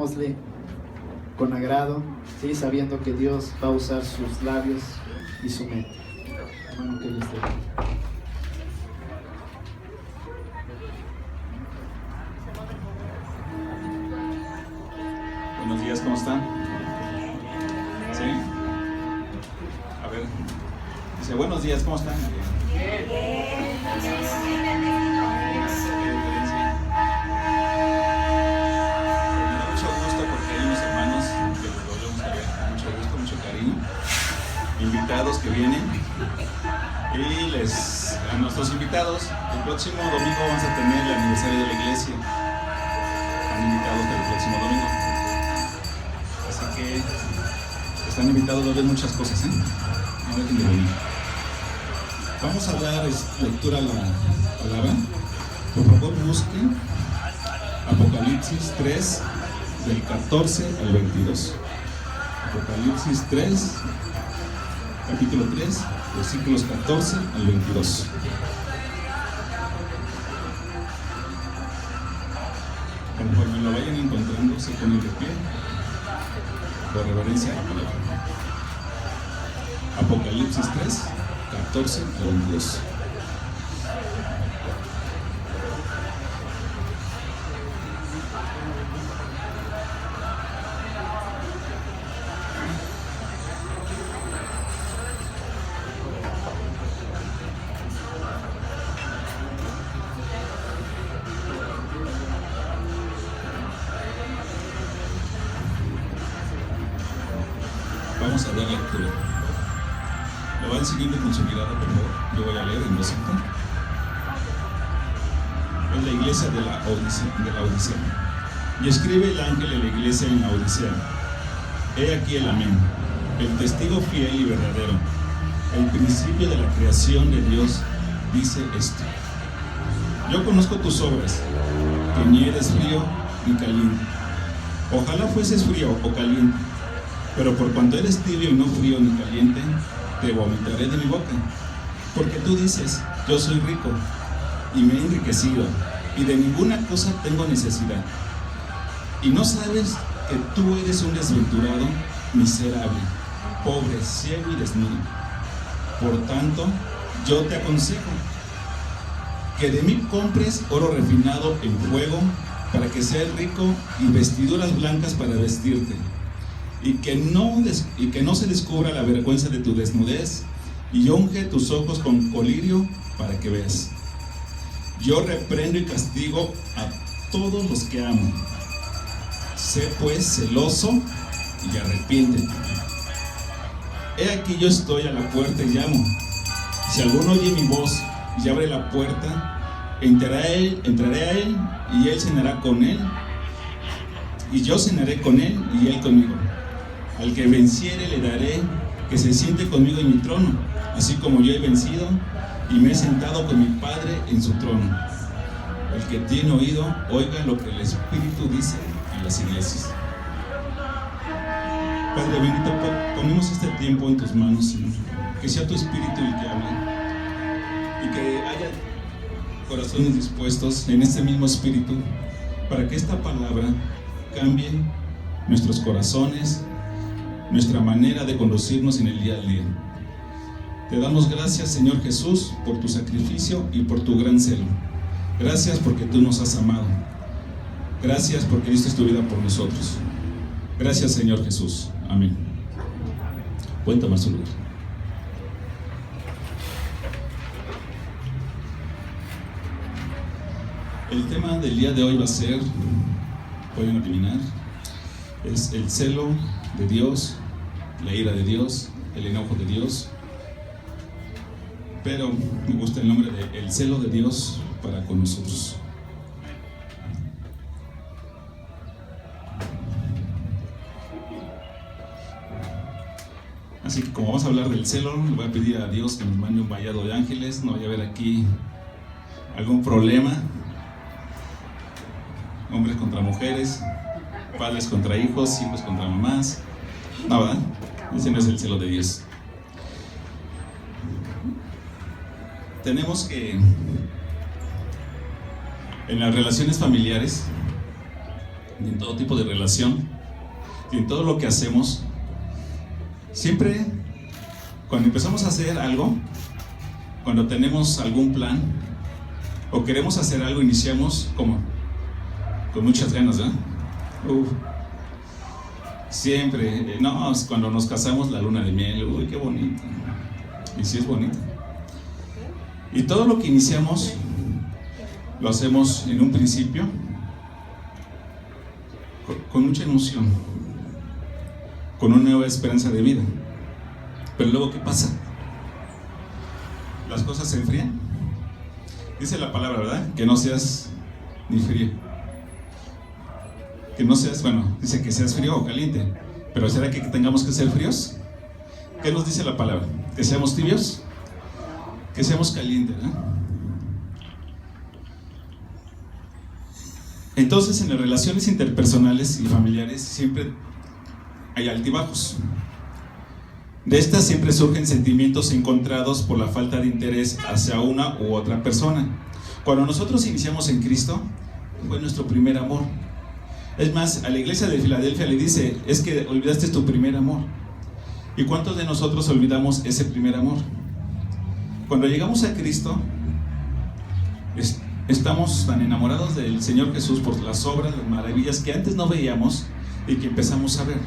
démosle con agrado, ¿sí? Sabiendo que Dios va a usar sus labios y su mente. Hermano, que Dios te bendiga. Buenos días, ¿cómo están? ¿Sí? A ver, dice, buenos días, ¿cómo están? Invitados que vienen y a nuestros invitados, el próximo domingo vamos a tener el aniversario de la iglesia. Están invitados para el próximo domingo, así que están invitados a ver muchas cosas, no dejen de venir. Vamos a dar lectura a la palabra. Por favor, busquen Apocalipsis 3 del 14 al 22. Apocalipsis 3, capítulo 3, versículos 14 al 22. Conforme lo vayan encontrando, se ponen de pie por reverencia a la palabra. Apocalipsis 3, 14 al 22. Vamos a dar lectura. Lo van siguiendo con su mirada, por favor. Yo voy a leer en voz alta. Es la iglesia de la Odisea. Y escribe el ángel de la iglesia en la Odisea: He aquí el amén, el testigo fiel y verdadero, el principio de la creación de Dios, dice esto: Yo conozco tus obras, que ni eres frío ni caliente. Ojalá fueses frío o caliente. Pero por cuanto eres tibio y no frío ni caliente, te vomitaré de mi boca. Porque tú dices, yo soy rico, y me he enriquecido, y de ninguna cosa tengo necesidad. Y no sabes que tú eres un desventurado, miserable, pobre, ciego y desnudo. Por tanto, yo te aconsejo que de mí compres oro refinado en fuego, para que seas rico, y vestiduras blancas para vestirte. Y que no se descubra la vergüenza de tu desnudez, y unge tus ojos con colirio para que veas. Yo reprendo y castigo a todos los que amo. Sé pues celoso y arrepiéntete. He aquí yo estoy a la puerta y llamo. Si alguno oye mi voz y abre la puerta, entraré a él y él cenará con él, y yo cenaré con él y él conmigo. Al que venciere le daré que se siente conmigo en mi trono, así como yo he vencido y me he sentado con mi Padre en su trono. El que tiene oído, oiga lo que el Espíritu dice a las iglesias. Padre bendito, ponemos este tiempo en tus manos, Señor. Que sea tu Espíritu el que hable, y que haya corazones dispuestos en este mismo Espíritu, para que esta palabra cambie nuestros corazones, nuestra manera de conducirnos en el día a día. Te damos gracias, Señor Jesús, por tu sacrificio y por tu gran celo. Gracias porque tú nos has amado. Gracias porque diste tu vida por nosotros. Gracias, Señor Jesús. Amén. Pueden tomar su lugar. El tema del día de hoy va a ser, pueden adivinar, es el celo de Dios, la ira de Dios, el enojo de Dios. Pero me gusta el nombre de el celo de Dios para con nosotros. Así que como vamos a hablar del celo, le voy a pedir a Dios que nos mande un vallado de ángeles. No vaya a haber aquí algún problema. Hombres contra mujeres, padres contra hijos, hijos contra mamás. No, ¿verdad? Ese no es el celo de Dios. Tenemos que, en las relaciones familiares, y en todo tipo de relación, y en todo lo que hacemos, siempre cuando empezamos a hacer algo, cuando tenemos algún plan o queremos hacer algo, iniciamos como con muchas ganas, ¿verdad? Siempre, no, cuando nos casamos, la luna de miel, uy, qué bonito. Y sí es bonito. Y todo lo que iniciamos lo hacemos en un principio con mucha emoción, con una nueva esperanza de vida. Pero luego, ¿qué pasa? Las cosas se enfrían. Dice la palabra, ¿verdad? Que no seas ni frío. Que no seas, bueno, dice que seas frío o caliente. Pero ¿será que tengamos que ser fríos? ¿Qué nos dice la palabra? ¿Que seamos tibios? Que seamos calientes, ¿verdad? Entonces, en las relaciones interpersonales y familiares siempre hay altibajos. De estas siempre surgen sentimientos encontrados por la falta de interés hacia una u otra persona. Cuando nosotros iniciamos en Cristo, fue nuestro primer amor. Es más, a la iglesia de Filadelfia le dice, es que olvidaste tu primer amor. ¿Y cuántos de nosotros olvidamos ese primer amor? Cuando llegamos a Cristo, estamos tan enamorados del Señor Jesús por las obras, las maravillas que antes no veíamos y que empezamos a ver.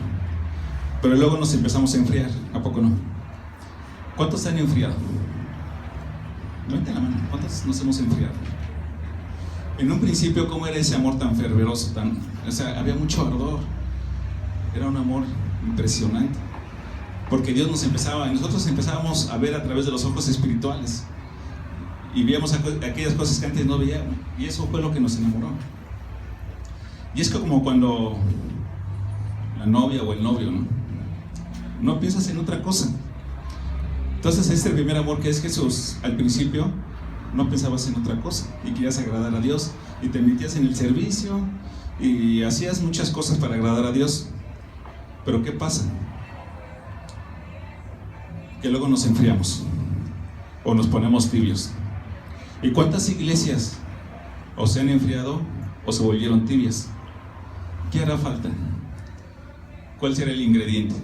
Pero luego nos empezamos a enfriar, ¿a poco no? ¿Cuántos se han enfriado? Levanten la mano, ¿cuántos nos hemos enfriado? En un principio, ¿cómo era ese amor tan fervoroso? O sea, había mucho ardor. Era un amor impresionante. Porque Dios nosotros empezábamos a ver a través de los ojos espirituales. Y veíamos aquellas cosas que antes no veíamos. Y eso fue lo que nos enamoró. Y es como cuando la novia o el novio, ¿no? No piensas en otra cosa. Entonces este primer amor que es Jesús, al principio no pensabas en otra cosa y querías agradar a Dios y te metías en el servicio y hacías muchas cosas para agradar a Dios. Pero ¿qué pasa? Que luego nos enfriamos o nos ponemos tibios. ¿Y cuántas iglesias o se han enfriado o se volvieron tibias? ¿Qué hará falta? ¿Cuál será el ingrediente?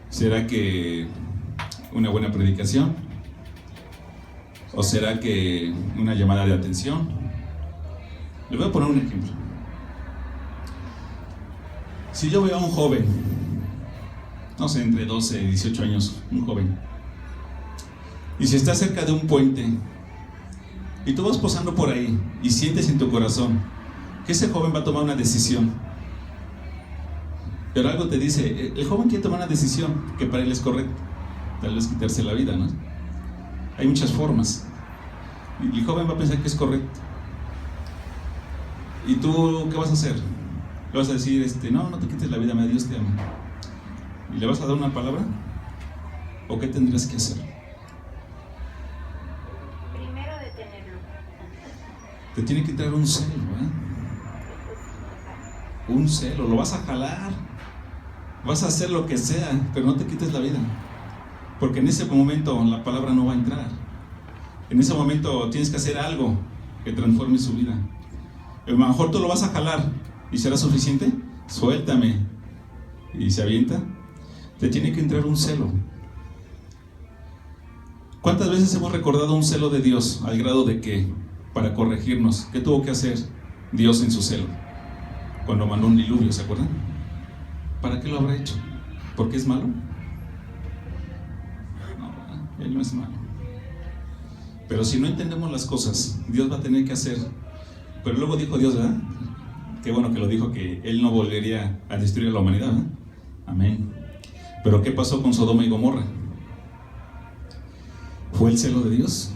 ¿Será que una buena predicación? ¿O será que una llamada de atención? Les voy a poner un ejemplo. Si yo veo a un joven, no sé, entre 12 y 18 años, un joven, y si está cerca de un puente, y tú vas pasando por ahí, y sientes en tu corazón que ese joven va a tomar una decisión, pero algo te dice, el joven quiere tomar una decisión que para él es correcta, tal vez quitarse la vida, ¿no? Hay muchas formas, y el joven va a pensar que es correcto. ¿Y tú qué vas a hacer? Le vas a decir, no te quites la vida, Dios te ama. ¿Y le vas a dar una palabra? ¿O qué tendrías que hacer? Primero detenerlo. Te tiene que entrar un celo, ¿eh? Un celo, lo vas a jalar, vas a hacer lo que sea, pero no te quites la vida, porque en ese momento la palabra no va a entrar. En ese momento tienes que hacer algo que transforme su vida. A lo mejor tú lo vas a jalar y será suficiente. Suéltame, y se avienta. Te tiene que entrar un celo. ¿Cuántas veces hemos recordado un celo de Dios al grado de que, para corregirnos, qué tuvo que hacer Dios en su celo? Cuando mandó un diluvio, ¿se acuerdan? ¿Para qué lo habrá hecho? ¿Porque es malo? No, Él no es malo. Pero si no entendemos las cosas, Dios va a tener que hacer. Pero luego dijo Dios, ¿verdad? Qué bueno que lo dijo, que Él no volvería a destruir a la humanidad, ¿verdad? Amén. Pero ¿qué pasó con Sodoma y Gomorra? ¿Fue el celo de Dios?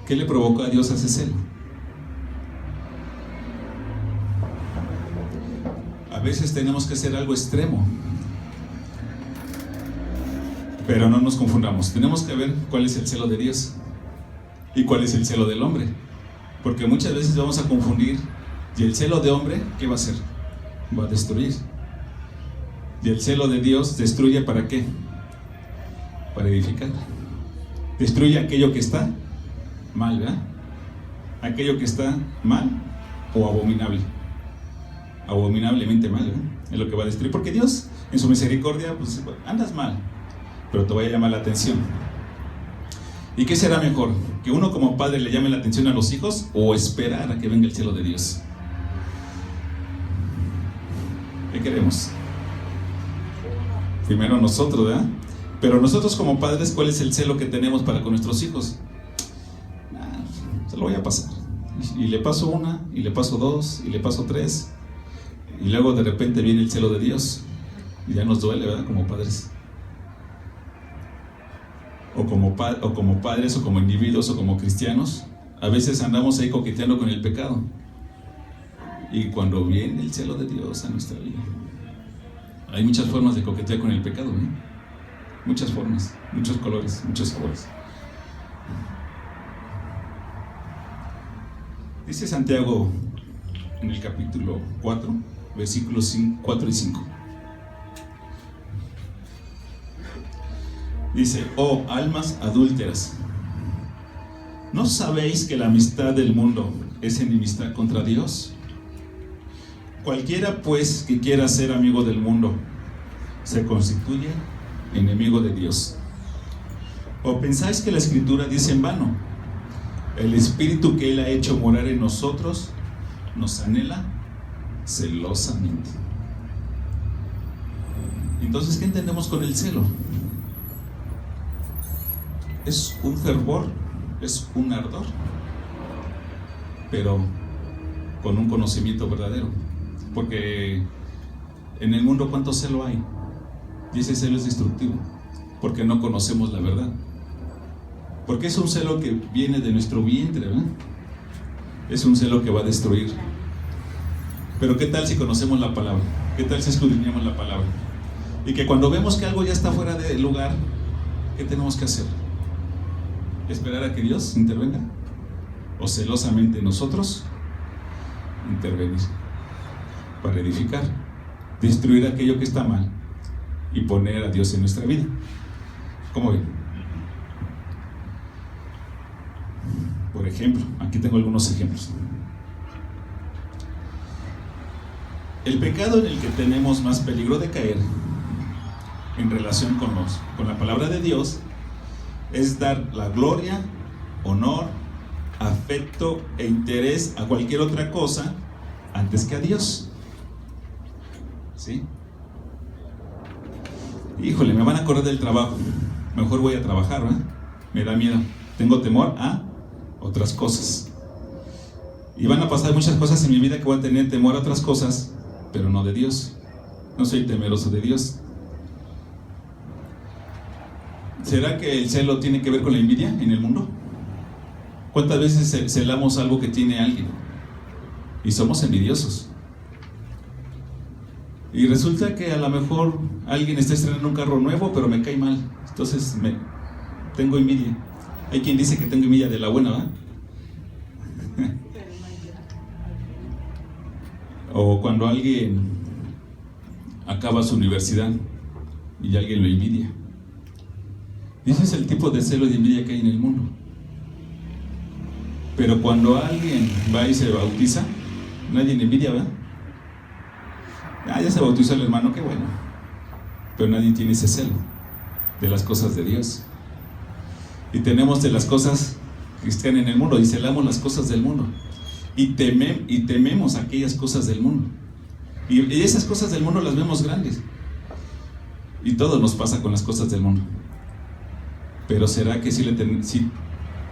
¿Qué le provocó a Dios ese celo? A veces tenemos que hacer algo extremo, pero no nos confundamos. Tenemos que ver cuál es el celo de Dios y cuál es el celo del hombre, porque muchas veces vamos a confundir. Y el celo de hombre, ¿qué va a hacer? Va a destruir. Y el celo de Dios destruye, ¿para qué? Para edificar. Destruye aquello que está mal, ¿verdad? aquello que está mal o abominable. Abominablemente mal, es lo que va a destruir. Porque Dios, en su misericordia, pues andas mal, pero te va a llamar la atención. ¿Y qué será mejor? ¿Que uno como padre le llame la atención a los hijos o esperar a que venga el celo de Dios? ¿Qué queremos? Primero nosotros, ¿verdad? Pero nosotros como padres, ¿cuál es el celo que tenemos para con nuestros hijos? Se lo voy a pasar. Y le paso una, y le paso dos, y le paso tres. Y luego de repente viene el celo de Dios. Y ya nos duele, ¿verdad? Como padres. O como padres, o como individuos, o como cristianos. A veces andamos ahí coqueteando con el pecado. Y cuando viene el celo de Dios a nuestra vida, hay muchas formas de coquetear con el pecado, ¿eh? Muchas formas, muchos colores, muchos sabores. Dice Santiago en el capítulo 4, versículos 4 y 5. Dice: oh almas adúlteras, ¿no sabéis que la amistad del mundo es enemistad contra Dios? Cualquiera pues que quiera ser amigo del mundo se constituye enemigo de Dios. ¿O pensáis que la Escritura dice en vano: el Espíritu que Él ha hecho morar en nosotros nos anhela celosamente? Entonces, ¿qué entendemos con el celo? Es un fervor, es un ardor, pero con un conocimiento verdadero. Porque en el mundo, ¿cuánto celo hay? Y ese celo es destructivo, porque no conocemos la verdad. Porque es un celo que viene de nuestro vientre, ¿verdad? Es un celo que va a destruir. Pero ¿qué tal si conocemos la palabra? ¿Qué tal si escudriñamos la palabra? Y que cuando vemos que algo ya está fuera de lugar, ¿qué tenemos que hacer? ¿Esperar a que Dios intervenga? ¿O celosamente nosotros intervenir para edificar, destruir aquello que está mal y poner a Dios en nuestra vida? ¿Cómo ven? Por ejemplo, aquí tengo algunos ejemplos. El pecado en el que tenemos más peligro de caer en relación con la palabra de Dios es dar la gloria, honor, afecto e interés a cualquier otra cosa antes que a Dios. ¿Sí? Híjole, me van a correr del trabajo, mejor voy a trabajar, ¿verdad? Me da miedo, tengo temor a otras cosas. Y van a pasar muchas cosas en mi vida que voy a tener temor a otras cosas, pero no de Dios. No soy temeroso de Dios. ¿Será que el celo tiene que ver con la envidia en el mundo? ¿Cuántas veces celamos algo que tiene alguien? Y somos envidiosos. Y resulta que a lo mejor alguien está estrenando un carro nuevo, pero me cae mal. Entonces tengo envidia. Hay quien dice que tengo envidia de la buena, ¿verdad? O cuando alguien acaba su universidad y alguien lo envidia. Ese es el tipo de celo y de envidia que hay en el mundo. Pero cuando alguien va y se bautiza, nadie le envidia, ¿verdad? Ya se bautizó el hermano, qué bueno. Pero nadie tiene ese celo de las cosas de Dios. Y tenemos de las cosas que están en el mundo, y celamos las cosas del mundo. Y tememos aquellas cosas del mundo. Y esas cosas del mundo las vemos grandes. Y todo nos pasa con las cosas del mundo. Pero ¿será que sí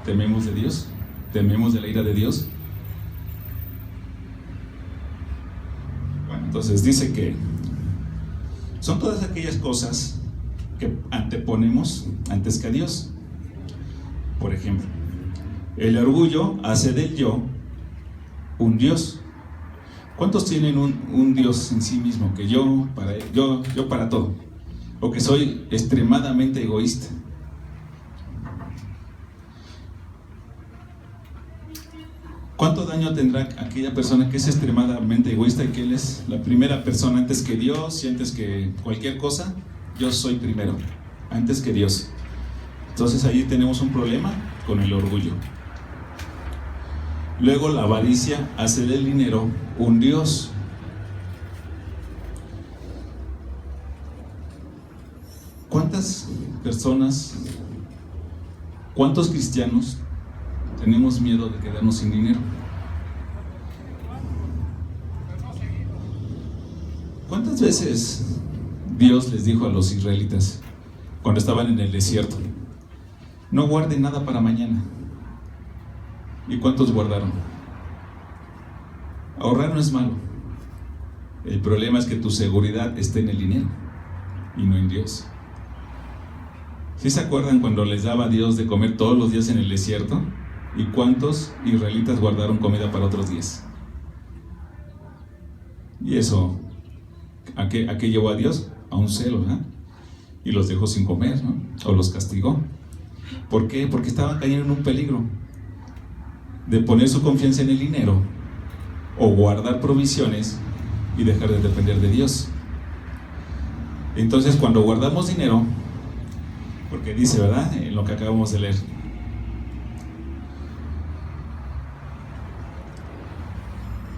tememos de Dios? ¿Tememos de la ira de Dios? Bueno, entonces dice que son todas aquellas cosas que anteponemos antes que a Dios. Por ejemplo, el orgullo hace del yo un Dios. ¿Cuántos tienen un Dios en sí mismo? Que yo para todo. O que soy extremadamente egoísta. ¿Cuánto daño tendrá aquella persona que es extremadamente egoísta y que él es la primera persona antes que Dios y antes que cualquier cosa? Yo soy primero, antes que Dios. Entonces ahí tenemos un problema con el orgullo. Luego la avaricia hace del dinero un dios. ¿Cuántas personas, cuántos cristianos tenemos miedo de quedarnos sin dinero? ¿Cuántas veces Dios les dijo a los israelitas cuando estaban en el desierto: no guarden nada para mañana? ¿Y cuántos guardaron? Ahorrar no es malo. El problema es que tu seguridad esté en el dinero y no en Dios. ¿Sí se acuerdan cuando les daba Dios de comer todos los días en el desierto? ¿Y cuántos israelitas guardaron comida para otros días? Y eso, ¿a qué llevó a Dios? A un celo, ¿verdad? Y los dejó sin comer, ¿no? O los castigó. ¿Por qué? Porque estaban cayendo en un peligro de poner su confianza en el dinero o guardar provisiones y dejar de depender de Dios. Entonces, cuando guardamos dinero, porque dice, ¿verdad?, en lo que acabamos de leer,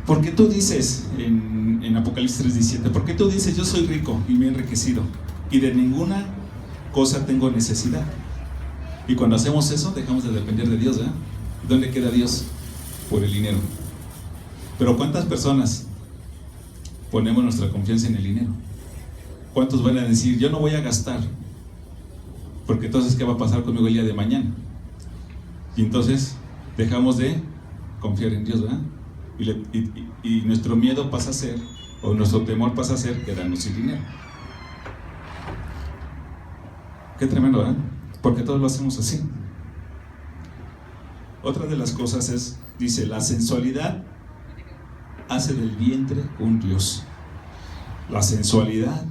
¿por qué tú dices en Apocalipsis 3:17, por qué tú dices yo soy rico y me he enriquecido y de ninguna cosa tengo necesidad? Y cuando hacemos eso, dejamos de depender de Dios, ¿verdad? ¿Dónde queda Dios? Por el dinero. Pero ¿cuántas personas ponemos nuestra confianza en el dinero? ¿Cuántos van a decir, yo no voy a gastar, porque entonces ¿qué va a pasar conmigo el día de mañana? Y entonces dejamos de confiar en Dios, ¿verdad? Y nuestro miedo pasa a ser, o nuestro temor pasa a ser, quedarnos sin dinero. Qué tremendo, ¿verdad? Porque todos lo hacemos así. Otra de las cosas es, dice, la sensualidad hace del vientre un dios. La sensualidad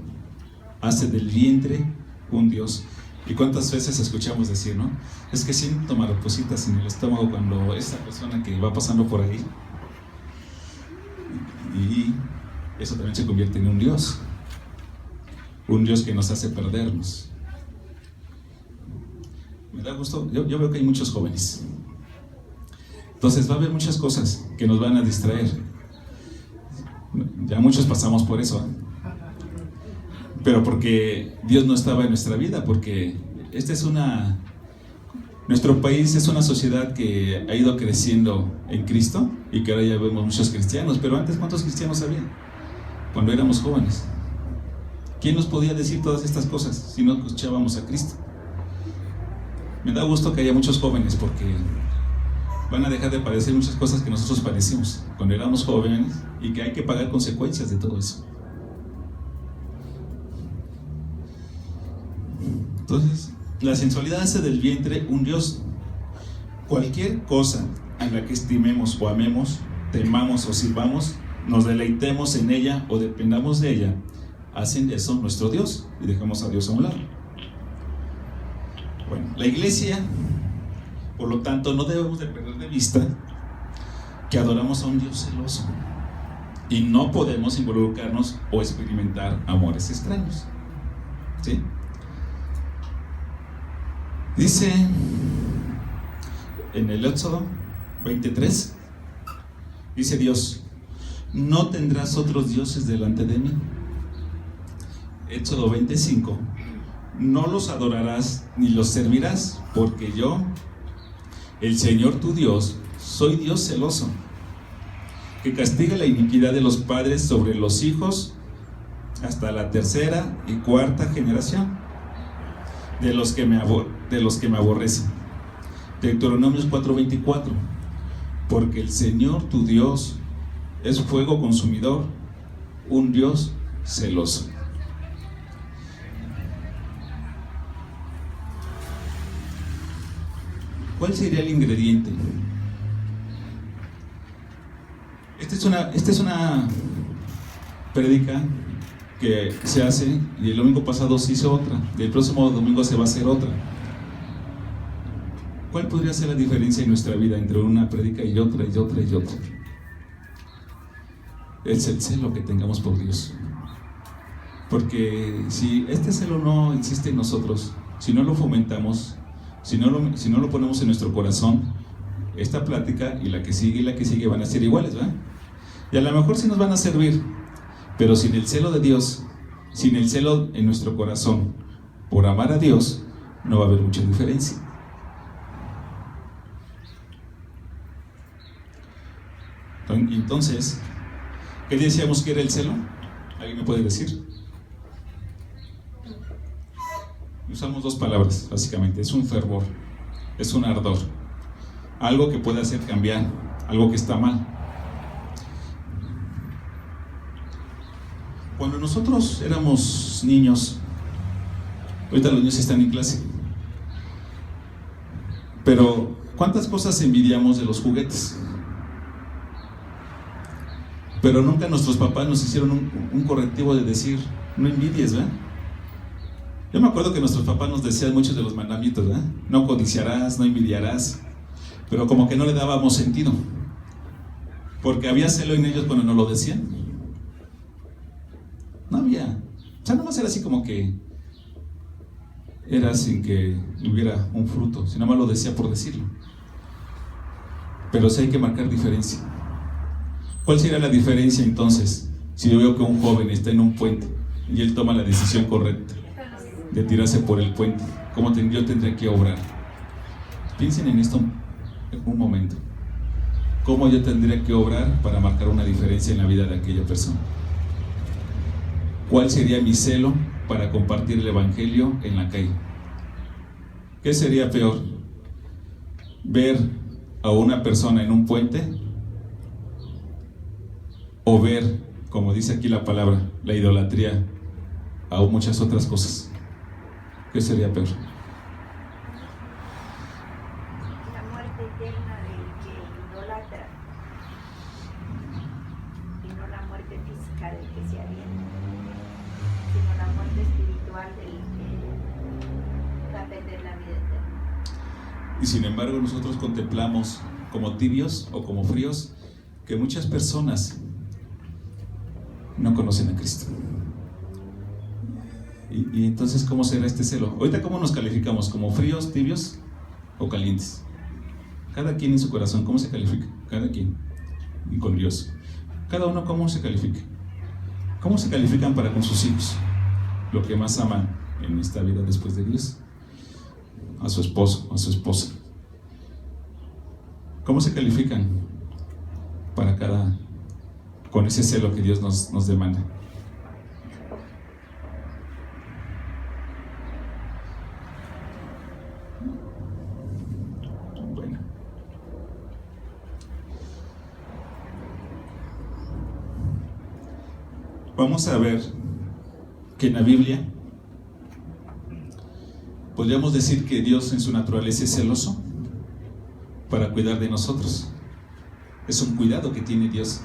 hace del vientre un dios. ¿Y cuántas veces escuchamos decir, no? Es que siento maripositas en el estómago cuando esa persona que va pasando por ahí. Y eso también se convierte en un dios. Un dios que nos hace perdernos. Me da gusto, yo veo que hay muchos jóvenes. Entonces va a haber muchas cosas que nos van a distraer. Ya muchos pasamos por eso, ¿eh? Pero porque Dios no estaba en nuestra vida, porque nuestro país es una sociedad que ha ido creciendo en Cristo y que ahora ya vemos muchos cristianos. Pero antes, ¿cuántos cristianos había? Cuando éramos jóvenes. ¿Quién nos podía decir todas estas cosas si no escuchábamos a Cristo? Me da gusto que haya muchos jóvenes, porque van a dejar de padecer muchas cosas que nosotros padecimos cuando éramos jóvenes, y que hay que pagar consecuencias de todo eso. Entonces, la sensualidad hace del vientre un dios. Cualquier cosa en la que estimemos o amemos, temamos o sirvamos, nos deleitemos en ella o dependamos de ella, hacen de eso nuestro Dios y dejamos a Dios a un lado. Bueno, la iglesia, por lo tanto, no debemos de perder de vista que adoramos a un Dios celoso y no podemos involucrarnos o experimentar amores extraños, ¿sí? Dice en el Éxodo 23, dice Dios, no tendrás otros dioses delante de mí. Éxodo 25, no los adorarás ni los servirás, porque yo, el Señor tu Dios, soy Dios celoso, que castiga la iniquidad de los padres sobre los hijos hasta la tercera y cuarta generación de los que me aborrecen. Deuteronomios 4:24, porque el Señor tu Dios es fuego consumidor, un Dios celoso. ¿Cuál sería el ingrediente? Esta es una prédica que se hace, y el domingo pasado se hizo otra, y el próximo domingo se va a hacer otra. ¿Cuál podría ser la diferencia en nuestra vida entre una prédica y otra y otra y otra? Es el celo que tengamos por Dios. Porque si este celo no existe en nosotros, si no lo fomentamos, si no lo ponemos en nuestro corazón, esta plática y la que sigue van a ser iguales, ¿verdad? Y a lo mejor sí nos van a servir, pero sin el celo de Dios, sin el celo en nuestro corazón por amar a Dios, no va a haber mucha diferencia. Entonces, ¿qué decíamos que era el celo? ¿Alguien me puede decir? Usamos dos palabras, básicamente. Es un fervor, es un ardor, algo que puede hacer cambiar, algo que está mal. Cuando nosotros éramos niños, ahorita los niños están en clase, pero ¿cuántas cosas envidiamos de los juguetes? Pero nunca nuestros papás nos hicieron un correctivo de decir, no envidies, ¿verdad? Yo me acuerdo que nuestros papás nos decían muchos de los mandamientos, ¿verdad? No codiciarás, no envidiarás, pero como que no le dábamos sentido, porque había celo en ellos cuando nos lo decían. No había, o sea, nada más era así como que era sin que hubiera un fruto, si nada más lo decía por decirlo. Pero sí hay que marcar diferencia. ¿Cuál sería la diferencia entonces si yo veo que un joven está en un puente y él toma la decisión correcta de tirarse por el puente? ¿Cómo yo tendría que obrar? Piensen en esto un momento. ¿Cómo yo tendría que obrar para marcar una diferencia en la vida de aquella persona? ¿Cuál sería mi celo para compartir el evangelio en la calle? ¿Qué sería peor? ¿Ver a una persona en un puente? ¿O ver, como dice aquí la palabra, la idolatría a muchas otras cosas? ¿Qué sería peor? La muerte eterna del que idolatra y no la muerte física del que se avienta, sino la muerte espiritual del que va a perder la vida eterna. Y sin embargo nosotros contemplamos como tibios o como fríos que muchas personas no conocen a Cristo. Y entonces, ¿cómo será este celo? Ahorita, ¿cómo nos calificamos? ¿Como fríos, tibios o calientes? Cada quien en su corazón, ¿cómo se califica? Cada quien. Y con Dios. Cada uno, ¿cómo se califica? ¿Cómo se califican para con sus hijos? Lo que más aman en esta vida después de Dios. A su esposo, a su esposa. ¿Cómo se califican para cada, con ese celo que Dios nos demanda? Bueno. Vamos a ver que en la Biblia podríamos decir que Dios en su naturaleza es celoso para cuidar de nosotros. Es un cuidado que tiene Dios.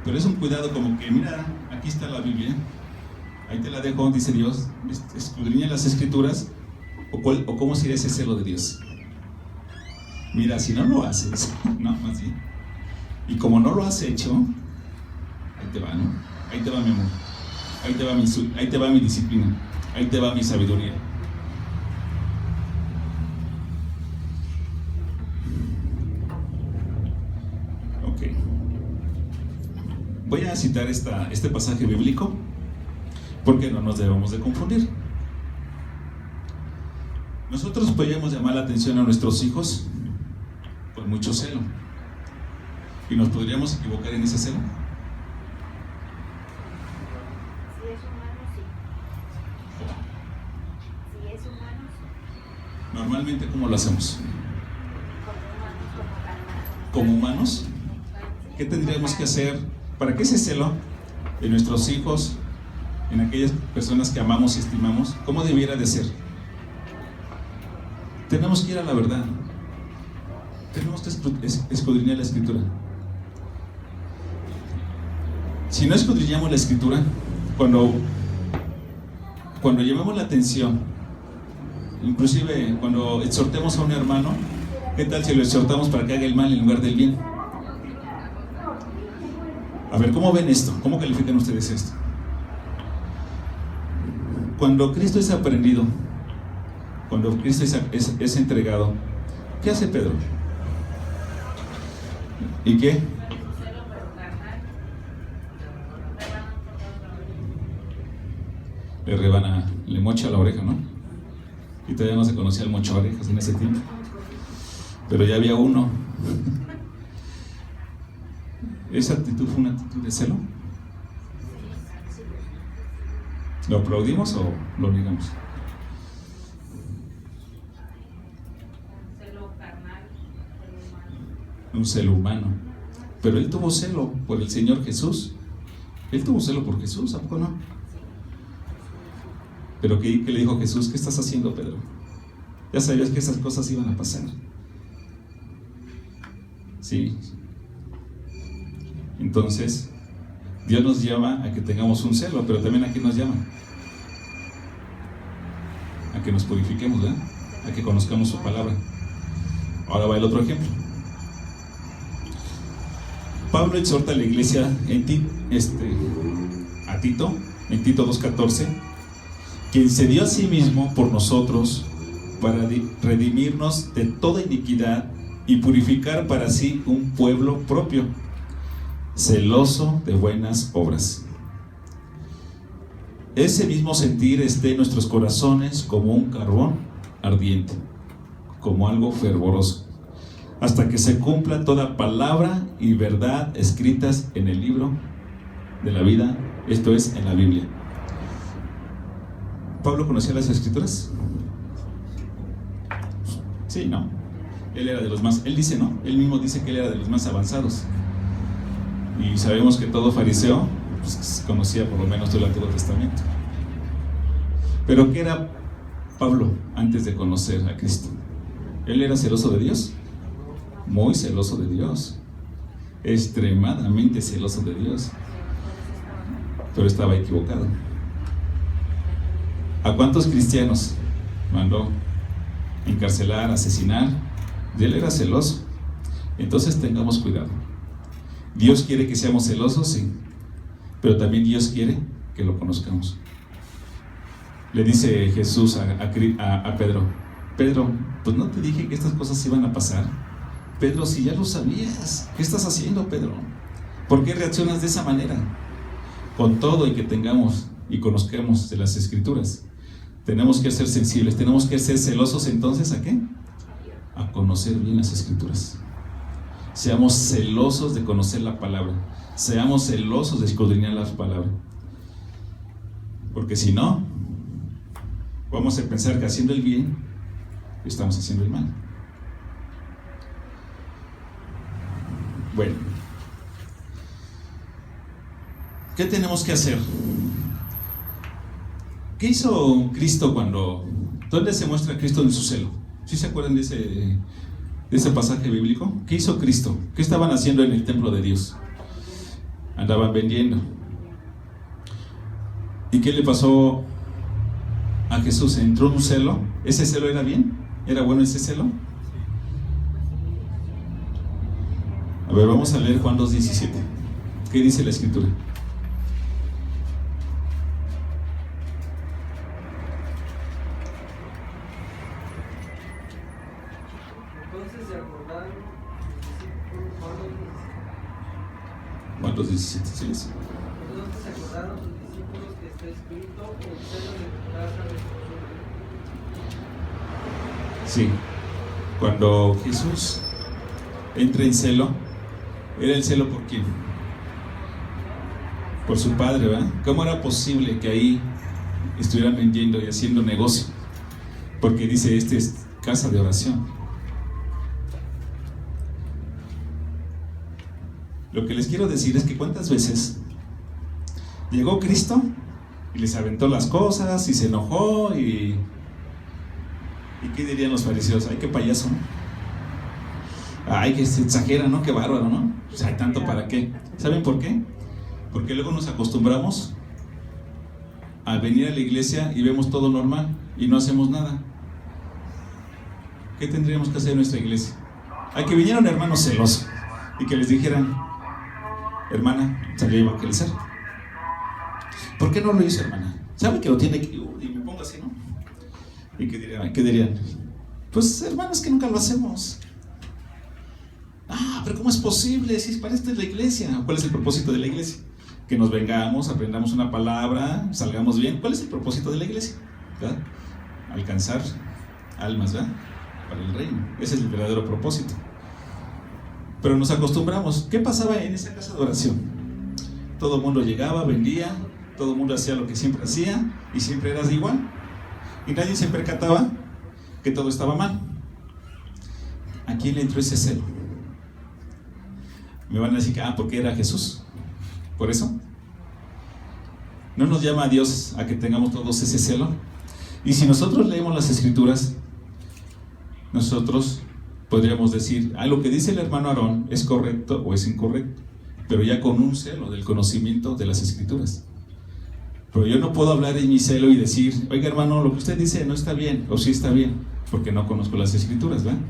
Pero es un cuidado como que, mira, aquí está la Biblia, ahí te la dejo, dice Dios, escudriña las Escrituras, o cómo sería ese celo de Dios. Mira, si no lo haces, no, más bien. Y como no lo has hecho, ahí te va, ¿no? Ahí te va mi amor, ahí te va mi disciplina, ahí te va mi sabiduría. Voy a citar este pasaje bíblico porque no nos debemos de confundir. Nosotros podríamos llamar la atención a nuestros hijos con mucho celo y nos podríamos equivocar en ese celo. Si es humano, sí. Si es humano, sí. Normalmente, ¿cómo lo hacemos? Como Como humanos, ¿qué tendríamos que hacer para que ese celo de nuestros hijos, en aquellas personas que amamos y estimamos, cómo debiera de ser? Tenemos que ir a la verdad. Tenemos que escudriñar la Escritura. Si no escudriñamos la Escritura, cuando llamemos la atención, inclusive cuando exhortemos a un hermano, ¿qué tal si lo exhortamos para que haga el mal en lugar del bien? A ver, ¿cómo ven esto? ¿Cómo califican ustedes esto? Cuando Cristo es aprendido, cuando Cristo es entregado, ¿qué hace Pedro? ¿Y qué? Le rebana, le mocha la oreja, ¿no? Y todavía no se conocía el mocho orejas en ese tiempo. Pero ya había uno. ¿Esa actitud fue una actitud de celo? ¿Lo aplaudimos o lo negamos? Celo carnal, celo humano. Un celo humano. Pero él tuvo celo por el Señor Jesús. Él tuvo celo por Jesús, ¿a poco no? Pero ¿qué le dijo Jesús? ¿Qué estás haciendo, Pedro? Ya sabías que esas cosas iban a pasar. Sí. Entonces, Dios nos llama a que tengamos un celo, pero también a que nos llama a que nos purifiquemos, ¿verdad? A que conozcamos su palabra. Ahora va el otro ejemplo. Pablo exhorta a la iglesia a Tito, en Tito 2:14, quien se dio a sí mismo por nosotros para redimirnos de toda iniquidad y purificar para sí un pueblo propio, celoso de buenas obras. Ese mismo sentir esté en nuestros corazones como un carbón ardiente, como algo fervoroso, hasta que se cumpla toda palabra y verdad escritas en el libro de la vida, esto es, en la Biblia. ¿Pablo conocía las Escrituras? Sí, ¿no? Él era de los más, él dice, ¿no? Él mismo dice que él era de los más avanzados. Y sabemos que todo fariseo pues, conocía por lo menos todo el Antiguo Testamento. Pero ¿qué era Pablo antes de conocer a Cristo? ¿Él era celoso de Dios? Muy celoso de Dios. Extremadamente celoso de Dios. Pero estaba equivocado. ¿A cuántos cristianos mandó encarcelar, asesinar? Y él era celoso. Entonces tengamos cuidado. Dios quiere que seamos celosos, sí, pero también Dios quiere que lo conozcamos. Le dice Jesús a Pedro: Pedro, pues no te dije que estas cosas iban a pasar. Pedro, si ya lo sabías, ¿qué estás haciendo, Pedro? ¿Por qué reaccionas de esa manera? Con todo y que tengamos y conozcamos de las Escrituras, tenemos que ser sensibles, tenemos que ser celosos. Entonces, ¿a qué? A conocer bien las Escrituras. Seamos celosos de conocer la palabra. Seamos celosos de escudriñar la palabra. Porque si no, vamos a pensar que haciendo el bien, estamos haciendo el mal. Bueno, ¿qué tenemos que hacer? ¿Qué hizo Cristo cuando... ¿Dónde se muestra Cristo en su celo? ¿Sí se acuerdan de ese pasaje bíblico? ¿Qué hizo Cristo? ¿Qué estaban haciendo en el templo de Dios? Andaban vendiendo. ¿Y qué le pasó a Jesús? ¿Entró en un celo? ¿Ese celo era bien? ¿Era bueno ese celo? A ver, vamos a leer Juan 2:17. ¿Qué dice la Escritura? Entonces se acordaron Juan 2:17, sí. Entonces se acordaron sus discípulos que está escrito: el celo de tu casa me consume. Sí. Cuando Jesús entra en celo, ¿era el celo por quién? Por su Padre, ¿verdad? ¿Cómo era posible que ahí estuvieran vendiendo y haciendo negocio? Porque dice, este es casa de oración. Lo que les quiero decir es que cuántas veces llegó Cristo y les aventó las cosas y se enojó y ¿qué dirían los fariseos? Ay, qué payaso, ¿no? Ay, que se exagera, ¿no? Qué bárbaro, ¿no? O sea, ¿tanto para qué? ¿Saben por qué? Porque luego nos acostumbramos a venir a la iglesia y vemos todo normal y no hacemos nada. ¿Qué tendríamos que hacer en nuestra iglesia? A que vinieran hermanos celosos y que les dijeran: hermana, salió a evangelizar. ¿Por qué no lo hizo, hermana? ¿Sabe que lo tiene que...? Y me pongo así, ¿no? ¿Y qué dirían? Pues, hermanos, que nunca lo hacemos. pero ¿cómo es posible? Si para esto es la iglesia. ¿Cuál es el propósito de la iglesia? Que nos vengamos, aprendamos una palabra, salgamos bien. ¿Cuál es el propósito de la iglesia? ¿Verdad? Alcanzar almas, ¿verdad? Para el reino. Ese es el verdadero propósito. Pero nos acostumbramos. ¿Qué pasaba en esa casa de oración? Todo el mundo llegaba, vendía, todo el mundo hacía lo que siempre hacía y siempre era igual. Y nadie se percataba que todo estaba mal. ¿A quién le entró ese celo? Me van a decir que, porque era Jesús. ¿Por eso? ¿No nos llama a Dios a que tengamos todos ese celo? Y si nosotros leemos las Escrituras, nosotros podríamos decir, lo que dice el hermano Aarón es correcto o es incorrecto, pero ya con un celo del conocimiento de las Escrituras. Pero yo no puedo hablar en mi celo y decir, oiga hermano, lo que usted dice no está bien, o sí está bien, porque no conozco las Escrituras, ¿verdad?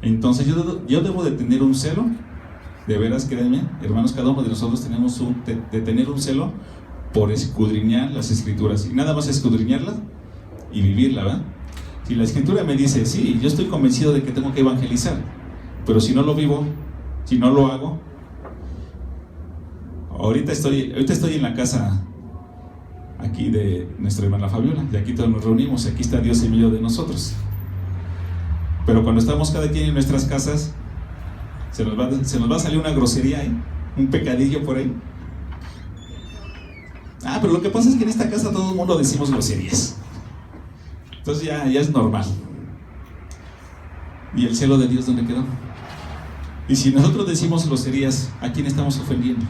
Entonces yo debo de tener un celo, de veras, créanme, hermanos, cada uno de nosotros tenemos de tener un celo por escudriñar las Escrituras, y nada más escudriñarlas y vivirla, ¿verdad? Si la Escritura me dice, sí, yo estoy convencido de que tengo que evangelizar, pero si no lo vivo, si no lo hago, ahorita estoy en la casa aquí de nuestra hermana Fabiola, de aquí todos nos reunimos, aquí está Dios en medio de nosotros. Pero cuando estamos cada quien en nuestras casas, se nos va a salir una grosería ahí, un pecadillo por ahí. Pero lo que pasa es que en esta casa todo el mundo decimos groserías. Entonces ya es normal. ¿Y el celo de Dios dónde quedó? Y si nosotros decimos groserías, ¿a quién estamos ofendiendo?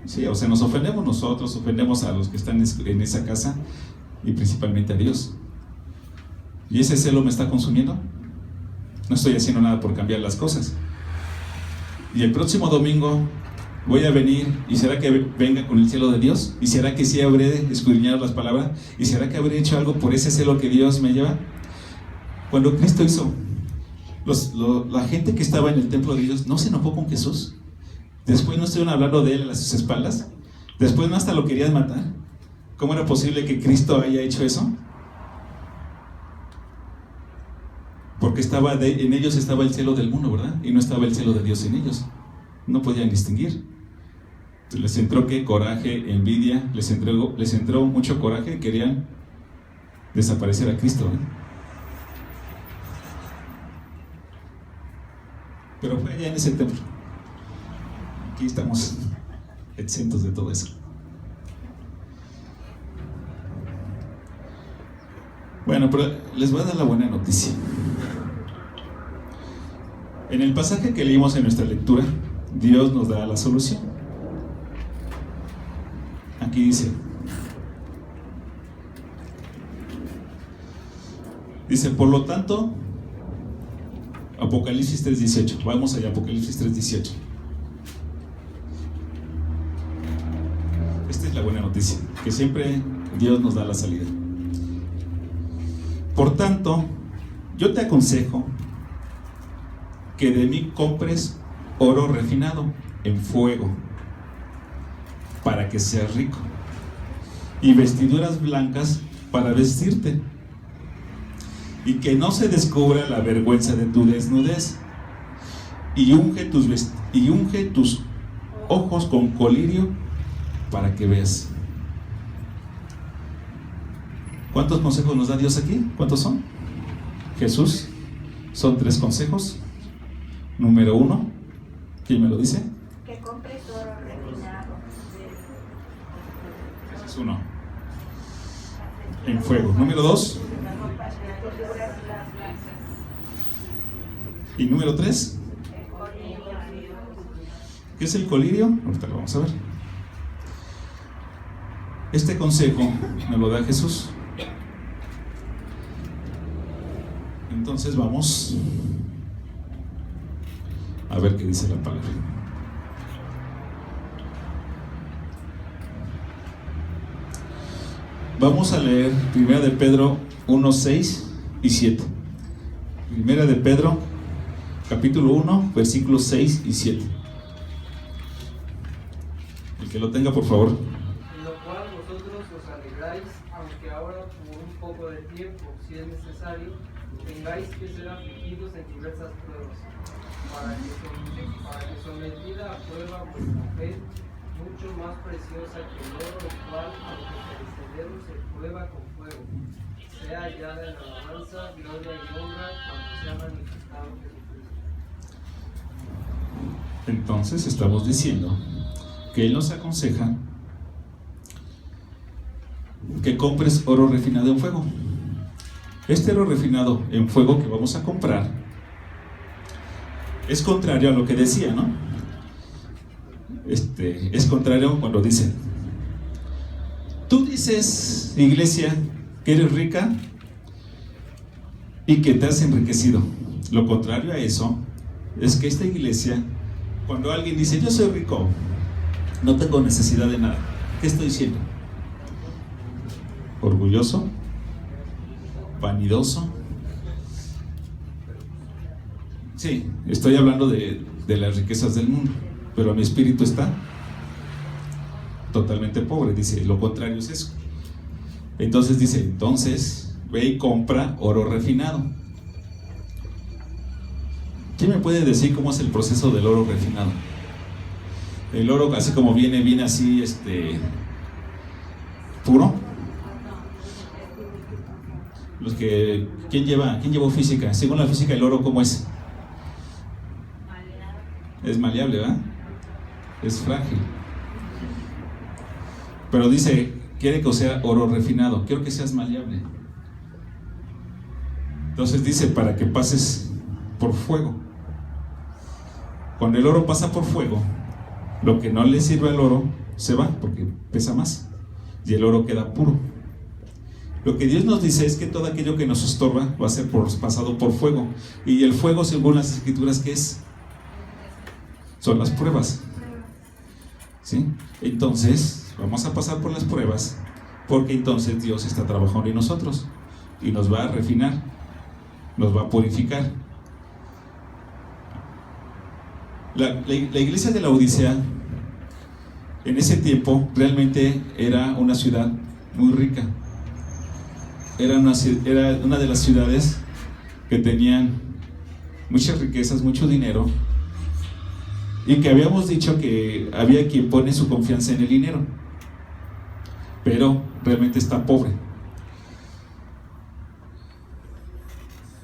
Sí, o sea, nos ofendemos nosotros, ofendemos a los que están en esa casa y principalmente a Dios. ¿Y ese celo me está consumiendo? No estoy haciendo nada por cambiar las cosas. Y el próximo domingo voy a venir, ¿y será que venga con el celo de Dios? ¿Y será que sí habré escudriñado las palabras? ¿Y será que habré hecho algo por ese celo que Dios me lleva? Cuando Cristo hizo, la gente que estaba en el templo de Dios no se enojó con Jesús. Después no estuvieron hablando de él a sus espaldas. Después no hasta lo querían matar. ¿Cómo era posible que Cristo haya hecho eso? Porque en ellos estaba el celo del mundo, ¿verdad? Y no estaba el celo de Dios en ellos. No podían distinguir. Les entró coraje, envidia, les entró mucho coraje, querían desaparecer a Cristo, ¿eh? Pero fue allá en ese templo. Aquí estamos exentos de todo eso. Bueno, pero les voy a dar la buena noticia. En el pasaje que leímos en nuestra lectura, Dios nos da la solución. Aquí dice, por lo tanto, Apocalipsis 3:18. Vamos allá, Apocalipsis 3:18. Esta es la buena noticia, que siempre Dios nos da la salida. Por tanto, yo te aconsejo que de mí compres oro refinado en fuego, para que seas rico, y vestiduras blancas para vestirte, y que no se descubra la vergüenza de tu desnudez, y unge tus ojos con colirio para que veas. ¿Cuántos consejos nos da Dios aquí? ¿Cuántos son? Jesús, son 3 consejos. Número 1, ¿quién me lo dice? Que compres oro refinado. Ese es 1. En fuego. Número 2. Y número 3. ¿Qué es el colirio? Ahorita lo vamos a ver. Este consejo me lo da Jesús. Entonces vamos a ver qué dice la palabra. Vamos a leer 1 de Pedro 1, 6 y 7. 1 de Pedro, capítulo 1, versículos 6 y 7. El que lo tenga, por favor. En lo cual vosotros os alegráis, aunque ahora por un poco de tiempo, si es necesario, tengáis que ser afligidos en diversas pruebas, para que sometida a prueba vuestra fe, mucho más preciosa que el oro, el cual, aunque perecedero, se prueba con fuego, sea hallada en alabanza, gloria y honra cuando sea manifestado Jesucristo. Entonces estamos diciendo que Él nos aconseja que compres oro refinado en fuego. Este oro refinado en fuego que vamos a comprar es contrario a lo que decía, ¿no? Es contrario cuando dice: tú dices, iglesia, que eres rica y que te has enriquecido. Lo contrario a eso es que esta iglesia, cuando alguien dice yo soy rico, no tengo necesidad de nada, ¿qué estoy diciendo? Orgulloso, vanidoso. Sí, estoy hablando de las riquezas del mundo, pero mi espíritu está totalmente pobre. Dice, lo contrario es eso. Entonces dice, ve y compra oro refinado. ¿Quién me puede decir cómo es el proceso del oro refinado? El oro así como viene así, puro. ¿Quién llevó física? Según la física, el oro, ¿cómo es? Es maleable, ¿verdad? Es frágil. Pero dice, quiere que sea oro refinado, quiero que seas maleable. Entonces dice, para que pases por fuego. Cuando el oro pasa por fuego, lo que no le sirve al oro se va, porque pesa más, y el oro queda puro. Lo que Dios nos dice es que todo aquello que nos estorba va a ser pasado por fuego. Y el fuego, según las escrituras, ¿qué es? Son las pruebas, ¿sí? Entonces vamos a pasar por las pruebas, porque entonces Dios está trabajando en nosotros y nos va a refinar, nos va a purificar. La iglesia de Laodicea en ese tiempo realmente era una ciudad muy rica. Era una de las ciudades que tenían muchas riquezas, mucho dinero, y que habíamos dicho que había quien pone su confianza en el dinero, pero realmente está pobre.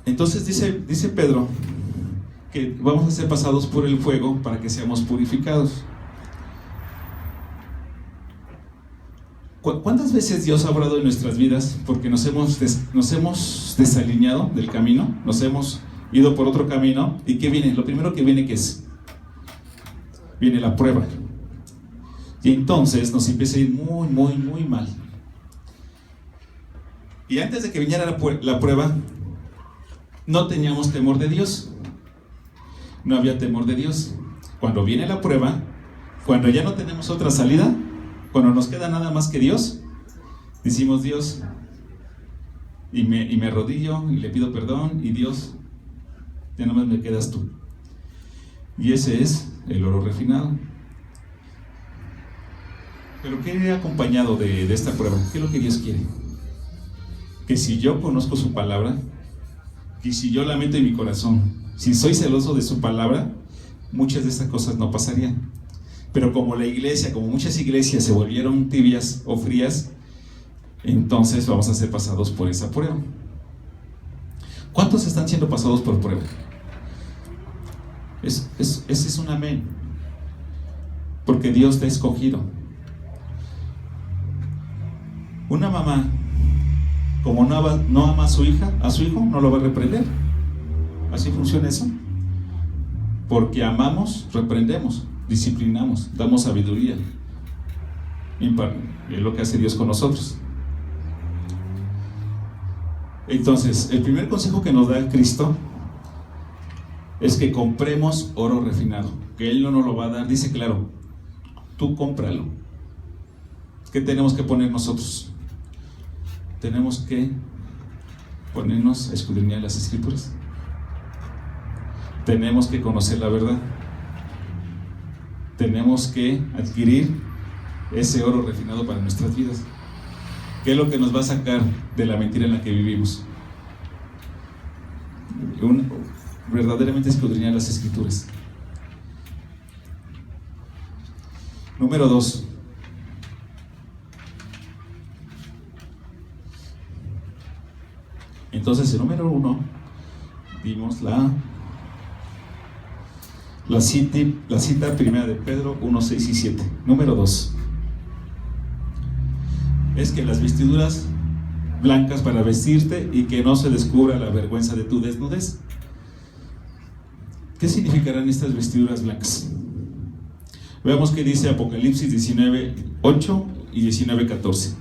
Entonces dice Pedro que vamos a ser pasados por el fuego para que seamos purificados. ¿Cuántas veces Dios ha obrado en nuestras vidas porque nos hemos desalineado del camino, nos hemos ido por otro camino? ¿Y qué viene? Lo primero que viene, ¿qué es? Viene la prueba. Y entonces nos empieza a ir muy, muy, muy mal. Y antes de que viniera la prueba, no teníamos temor de Dios. No había temor de Dios. Cuando viene la prueba, cuando ya no tenemos otra salida, cuando nos queda nada más que Dios, decimos Dios, y me arrodillo y le pido perdón, y Dios, ya nomás me quedas tú. Y ese es el oro refinado. Pero ¿qué viene acompañado de esta prueba? ¿Qué es lo que Dios quiere? Que si yo conozco su palabra, que si yo la meto en mi corazón, si soy celoso de su palabra, muchas de estas cosas no pasarían. Pero como la iglesia, como muchas iglesias se volvieron tibias o frías, entonces vamos a ser pasados por esa prueba. ¿Cuántos están siendo pasados por prueba? Ese es un amén. Porque Dios te ha escogido. Una mamá, como no ama a su hija, a su hijo, no lo va a reprender. Así funciona eso. Porque amamos, reprendemos, disciplinamos, damos sabiduría. Es lo que hace Dios con nosotros. Entonces, el primer consejo que nos da Cristo es que compremos oro refinado, que Él no nos lo va a dar. Dice claro, tú cómpralo. ¿Qué tenemos que poner nosotros? Tenemos que ponernos a escudriñar las Escrituras. Tenemos que conocer la verdad. Tenemos que adquirir ese oro refinado para nuestras vidas. ¿Qué es lo que nos va a sacar de la mentira en la que vivimos? verdaderamente escudriñar las Escrituras. Número 2. Entonces, el número 1, vimos la cita primera de Pedro 1, 6 y 7. Número 2. Es que las vestiduras blancas para vestirte y que no se descubra la vergüenza de tu desnudez. ¿Qué significarán estas vestiduras blancas? Veamos qué dice Apocalipsis 19, 8 y 19, 14.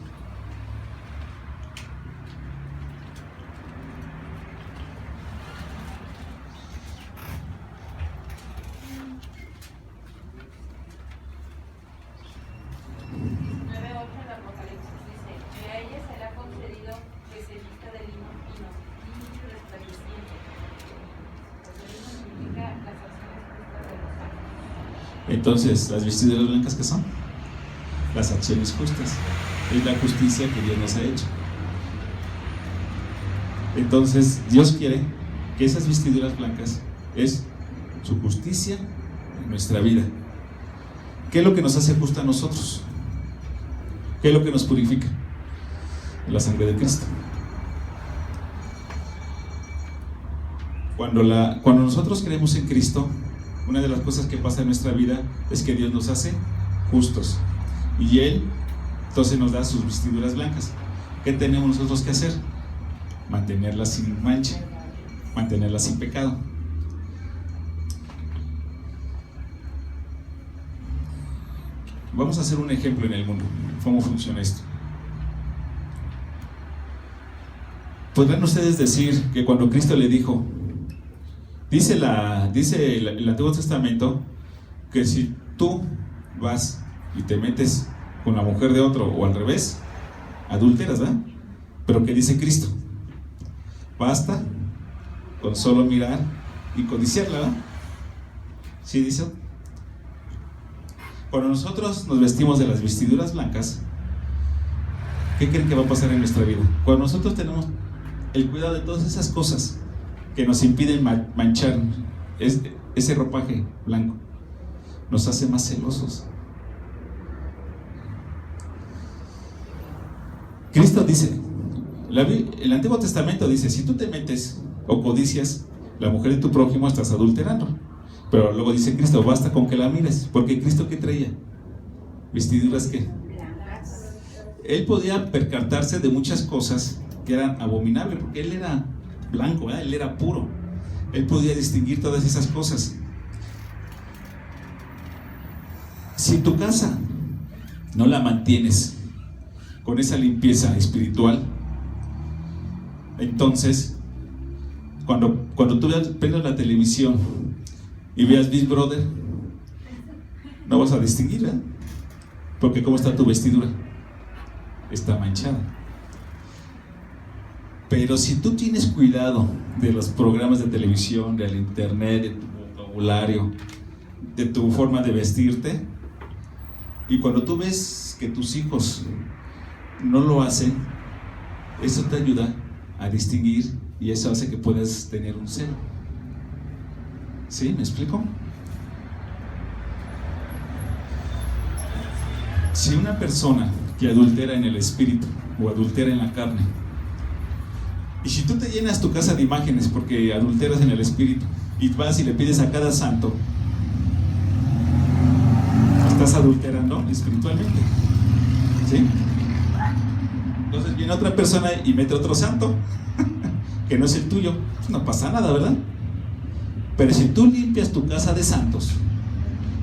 Entonces, ¿las vestiduras blancas qué son? Las acciones justas. Es la justicia que Dios nos ha hecho. Entonces, Dios quiere que esas vestiduras blancas es su justicia en nuestra vida. ¿Qué es lo que nos hace justo a nosotros? ¿Qué es lo que nos purifica? La sangre de Cristo. Cuando nosotros creemos en Cristo, una de las cosas que pasa en nuestra vida es que Dios nos hace justos. Y Él entonces nos da sus vestiduras blancas. ¿Qué tenemos nosotros que hacer? Mantenerlas sin mancha, mantenerlas sin pecado. Vamos a hacer un ejemplo en el mundo. ¿Cómo funciona esto? ¿Podrán ustedes decir que cuando Cristo le dijo, dice el Antiguo Testamento, que si tú vas y te metes con la mujer de otro o al revés, adulteras, ¿verdad? Pero ¿qué dice Cristo? Basta con solo mirar y codiciarla, ¿verdad? ¿Sí dice? Cuando nosotros nos vestimos de las vestiduras blancas, ¿qué creen que va a pasar en nuestra vida? Cuando nosotros tenemos el cuidado de todas esas cosas que nos impiden manchar ese ropaje blanco, nos hace más celosos. Cristo dice, el Antiguo Testamento dice, si tú te metes o codicias la mujer de tu prójimo, estás adulterando. Pero luego dice Cristo, basta con que la mires, porque Cristo ¿qué traía? Vestiduras ¿qué? Él podía percatarse de muchas cosas que eran abominables, porque Él era blanco, Él era puro. Él podía distinguir todas esas cosas. Si tu casa no la mantienes con esa limpieza espiritual, entonces cuando tú prendas la televisión y veas Big Brother, no vas a distinguir, ¿eh? Porque ¿cómo está tu vestidura? Está manchada. Pero si tú tienes cuidado de los programas de televisión, del internet, de tu vocabulario, de tu forma de vestirte, y cuando tú ves que tus hijos no lo hacen, eso te ayuda a distinguir y eso hace que puedas tener un celo. ¿Sí? ¿Me explico? Si una persona que adultera en el espíritu o adultera en la carne, y si tú te llenas tu casa de imágenes porque adulteras en el espíritu y vas y le pides a cada santo, estás adulterando espiritualmente. ¿Sí? Entonces viene otra persona y mete otro santo que no es el tuyo, no pasa nada, ¿verdad? Pero si tú limpias tu casa de santos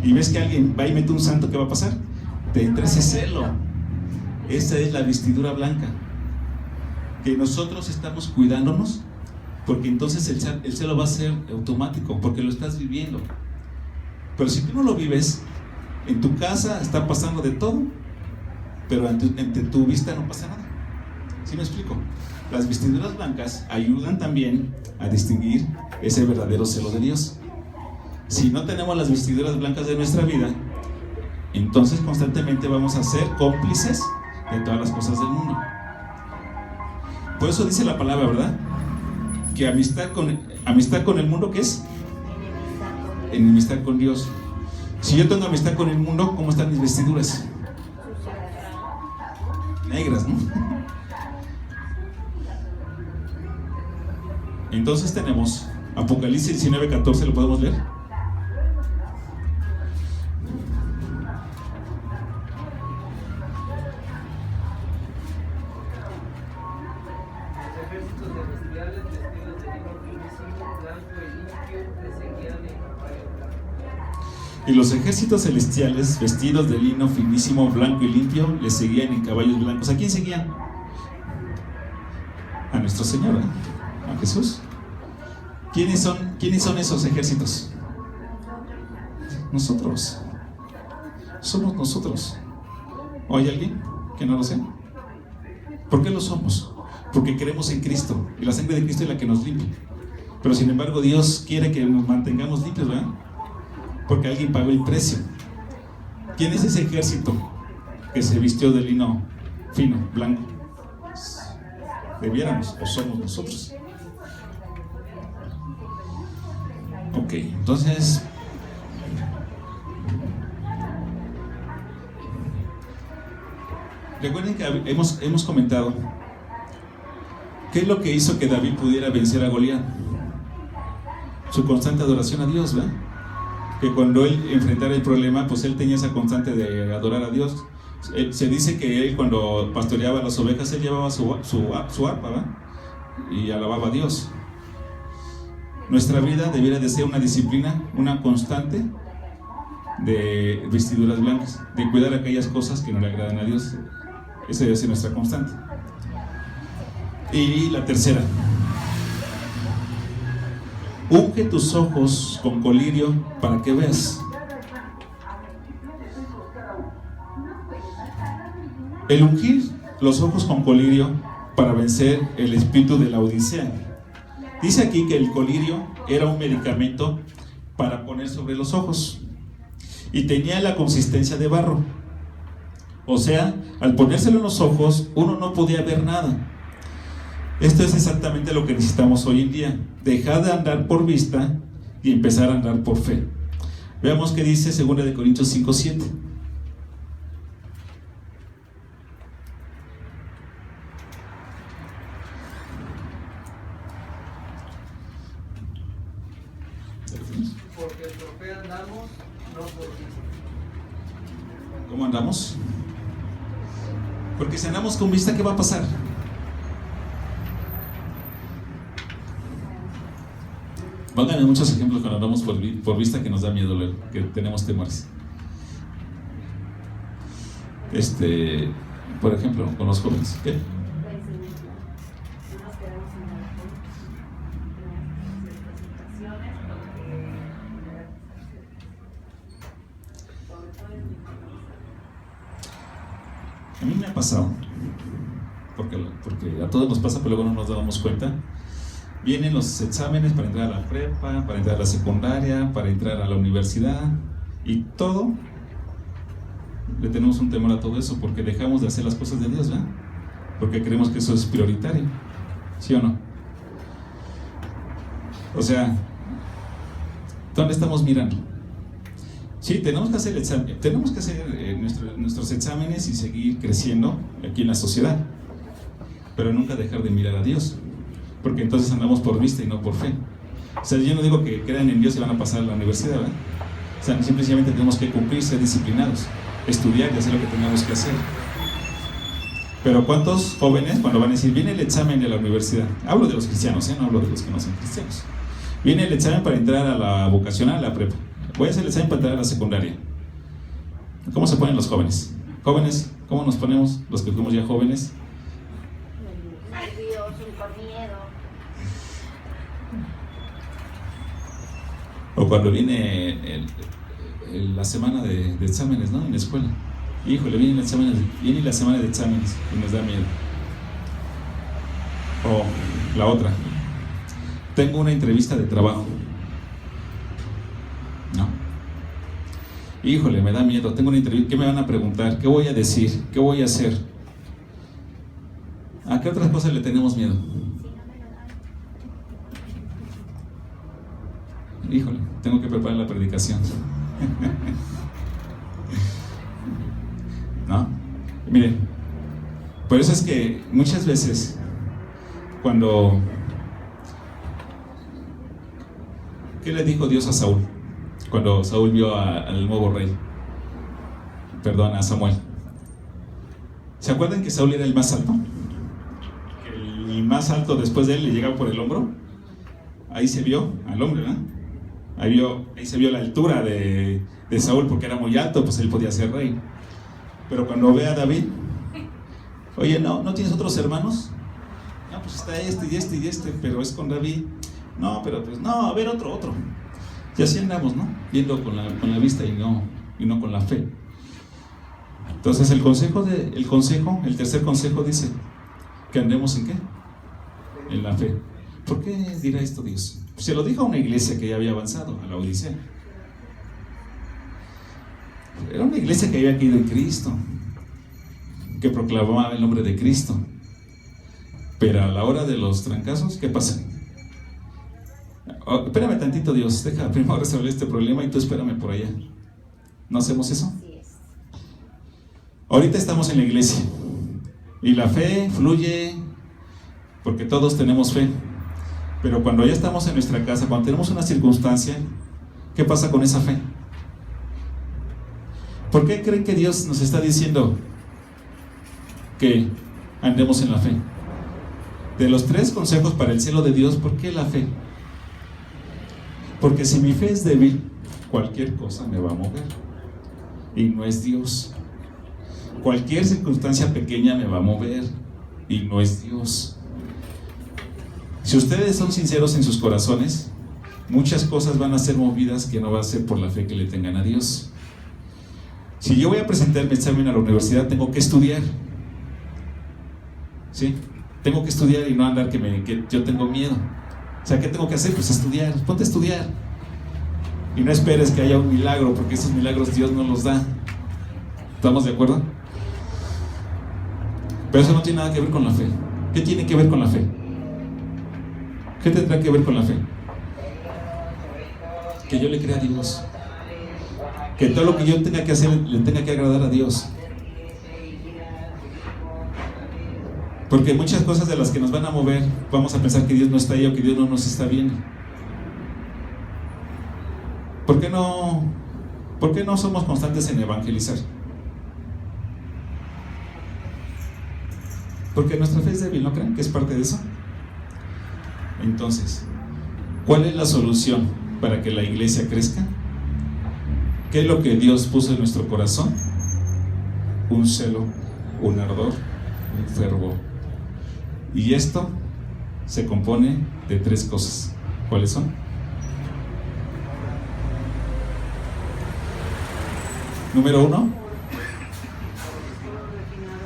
y ves que alguien va y mete un santo, ¿qué va a pasar? Te entra ese celo. Esa es la vestidura blanca, que nosotros estamos cuidándonos, porque entonces el celo va a ser automático, porque lo estás viviendo. Pero si tú no lo vives, en tu casa está pasando de todo, pero ante tu vista no pasa nada. ¿Sí me explico? Las vestiduras blancas ayudan también a distinguir ese verdadero celo de Dios. Si no tenemos las vestiduras blancas de nuestra vida, entonces constantemente vamos a ser cómplices de todas las cosas del mundo. Por eso dice la palabra, ¿verdad? Que amistad con Amistad con el mundo, ¿qué es? Enemistad con Dios. Enemistad con Dios. Si yo tengo amistad con el mundo, ¿cómo están mis vestiduras? Negras, ¿no? Entonces tenemos Apocalipsis 19:14, ¿lo podemos leer? Los ejércitos celestiales vestidos de lino finísimo, blanco y limpio, le seguían en caballos blancos. Y los ejércitos celestiales, vestidos de lino finísimo, blanco y limpio, le seguían en caballos blancos. ¿A quién seguían? A nuestro Señor, ¿eh? A Jesús. ¿Quiénes son esos ejércitos? Nosotros. Somos nosotros. ¿O hay alguien que no lo sea? ¿Por qué lo somos? Porque creemos en Cristo y la sangre de Cristo es la que nos limpia. Pero sin embargo Dios quiere que nos mantengamos limpios, ¿verdad? Porque alguien pagó el precio. ¿Quién es ese ejército que se vistió de lino fino, blanco? Debiéramos, o somos nosotros. Ok, entonces recuerden que hemos comentado qué es lo que hizo que David pudiera vencer a Goliat. Su constante adoración a Dios, ¿verdad? Que cuando él enfrentara el problema, pues él tenía esa constante de adorar a Dios. Se dice que él, cuando pastoreaba las ovejas, él llevaba su arpa, ¿verdad? Y alababa a Dios. Nuestra vida debiera de ser una disciplina, una constante de vestiduras blancas, de cuidar aquellas cosas que no le agradan a Dios. Esa debe ser nuestra constante. Y la tercera: unge tus ojos con colirio para que veas. El ungir los ojos con colirio para vencer el espíritu de la Odisea. Dice aquí que el colirio era un medicamento para poner sobre los ojos y tenía la consistencia de barro. O sea, al ponérselo en los ojos, uno no podía ver nada. Esto es exactamente lo que necesitamos hoy en día: dejar de andar por vista y empezar a andar por fe. Veamos qué dice 2 Corintios 5:7. Porque por fe andamos, no por vista. ¿Cómo andamos? Porque si andamos con vista, ¿qué va a pasar? Pónganme muchos ejemplos cuando andamos por vista que nos da miedo, que tenemos temores. Por ejemplo, con los jóvenes. ¿Qué? A mí me ha pasado, porque a todos nos pasa, pero luego no nos damos cuenta. Vienen los exámenes para entrar a la prepa, para entrar a la secundaria, para entrar a la universidad, y todo le tenemos un temor a todo eso, porque dejamos de hacer las cosas de Dios, ¿verdad? Porque creemos que eso es prioritario, ¿sí o no? O sea, ¿dónde estamos mirando? Sí, tenemos que hacer el examen, tenemos que hacer nuestros exámenes y seguir creciendo aquí en la sociedad, pero nunca dejar de mirar a Dios, porque entonces andamos por vista y no por fe. O sea, yo no digo que crean en Dios y van a pasar a la universidad, ¿verdad? O sea, simplemente tenemos que cumplir, ser disciplinados, estudiar y hacer lo que tengamos que hacer. Pero ¿cuántos jóvenes cuando van a decir, viene el examen de la universidad? Hablo de los cristianos, no hablo de los que no son cristianos. Viene el examen para entrar a la vocacional, a la prepa. Voy a hacer el examen para entrar a la secundaria. ¿Cómo se ponen los jóvenes? Jóvenes, ¿cómo nos ponemos los que fuimos ya jóvenes? Nervioso, con miedo. O cuando viene la semana de exámenes, ¿no? En la escuela. Híjole, viene la semana de exámenes y nos da miedo. O la otra: tengo una entrevista de trabajo. No. Híjole, me da miedo, tengo una entrevista, ¿qué me van a preguntar? ¿Qué voy a decir? ¿Qué voy a hacer? ¿A qué otras cosas le tenemos miedo? Híjole, tengo que preparar la predicación. ¿No? Miren, por eso es que muchas veces cuando... ¿Qué le dijo Dios a Saúl? Cuando Saúl vio al nuevo rey. Perdón, a Samuel. ¿Se acuerdan que Saúl era el más alto? Que el más alto después de él le llegaba por el hombro. Ahí se vio al hombre, ¿verdad? Ahí se vio la altura de Saúl, porque era muy alto, pues él podía ser rey. Pero cuando ve a David, oye, ¿no tienes otros hermanos? No, pues está este y este y este, pero es con David. No, pero pues no, a ver, otro. Y así andamos, ¿no? Viendo con la vista y no con la fe. Entonces el tercer consejo dice que andemos ¿en qué? En la fe. ¿Por qué dirá esto Dios? Se lo dijo a una iglesia que ya había avanzado, a la Odisea. Era una iglesia que había caído en Cristo, que proclamaba el nombre de Cristo. Pero a la hora de los trancazos, ¿qué pasa? Espérame tantito, Dios, deja primero resolver este problema y tú espérame por allá. ¿No hacemos eso? Ahorita estamos en la iglesia y la fe fluye porque todos tenemos fe. Pero cuando ya estamos en nuestra casa, cuando tenemos una circunstancia, ¿qué pasa con esa fe? ¿Por qué creen que Dios nos está diciendo que andemos en la fe? De los 3 consejos para el cielo de Dios, ¿por qué la fe? Porque si mi fe es débil, cualquier cosa me va a mover. Y no es Dios. Cualquier circunstancia pequeña me va a mover. Y no es Dios. Si ustedes son sinceros en sus corazones, muchas cosas van a ser movidas que no va a ser por la fe que le tengan a Dios. Si yo voy a presentar mi examen a la universidad, tengo que estudiar. ¿Sí? Tengo que estudiar y no andar que yo tengo miedo. O sea, ¿qué tengo que hacer? Pues estudiar. Ponte a estudiar. Y no esperes que haya un milagro, porque esos milagros Dios no los da. ¿Estamos de acuerdo? Pero eso no tiene nada que ver con la fe. ¿Qué tiene que ver con la fe? ¿Qué tendrá que ver con la fe? Que yo le crea a Dios. Que todo lo que yo tenga que hacer le tenga que agradar a Dios. Porque muchas cosas de las que nos van a mover, vamos a pensar que Dios no está ahí o que Dios no nos está viendo. ¿Por qué no somos constantes en evangelizar? Porque nuestra fe es débil, ¿no creen que es parte de eso? Entonces, ¿cuál es la solución para que la iglesia crezca? ¿Qué es lo que Dios puso en nuestro corazón? Un celo, un ardor, un fervor. Y esto se compone de 3 cosas. ¿Cuáles son? Número 1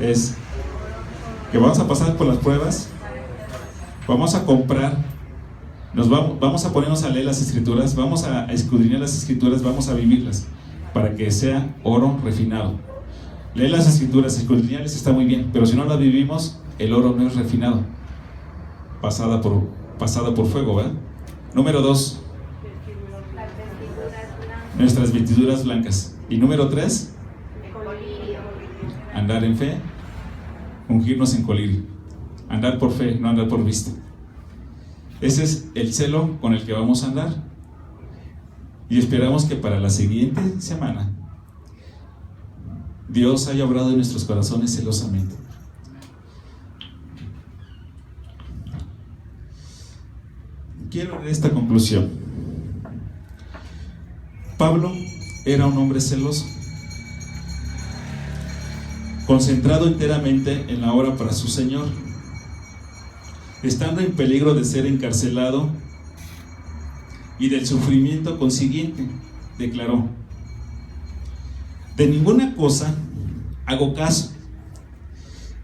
es que vamos a pasar por las pruebas, vamos a comprar, vamos a ponernos a leer las escrituras, vamos a escudriñar las escrituras, vamos a vivirlas para que sea oro refinado. Leer las escrituras, escudriñarlas está muy bien, pero si no las vivimos, el oro no es refinado, pasada por fuego, ¿verdad? Número 2, nuestras vestiduras blancas. Y número 3, andar en fe, ungirnos en colirio, andar por fe, no andar por vista. Ese es el celo con el que vamos a andar. Y esperamos que para la siguiente semana Dios haya obrado en nuestros corazones celosamente. Quiero leer esta conclusión. Pablo era un hombre celoso, concentrado enteramente en la obra para su Señor. Estando en peligro de ser encarcelado y del sufrimiento consiguiente, declaró: de ninguna cosa hago caso,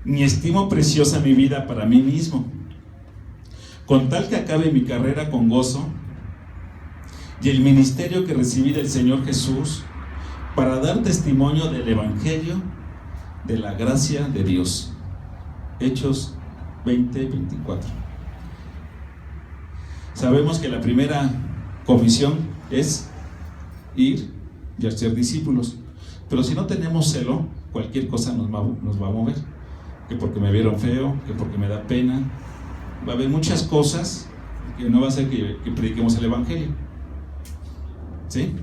ni estimo preciosa mi vida para mí mismo, con tal que acabe mi carrera con gozo y el ministerio que recibí del Señor Jesús, para dar testimonio del Evangelio de la gracia de Dios. Hechos 20:24. Sabemos que la primera comisión es ir y hacer discípulos. Pero si no tenemos celo, cualquier cosa nos va a mover. Que porque me vieron feo, que porque me da pena. Va a haber muchas cosas que no va a hacer que prediquemos el Evangelio. ¿Sí?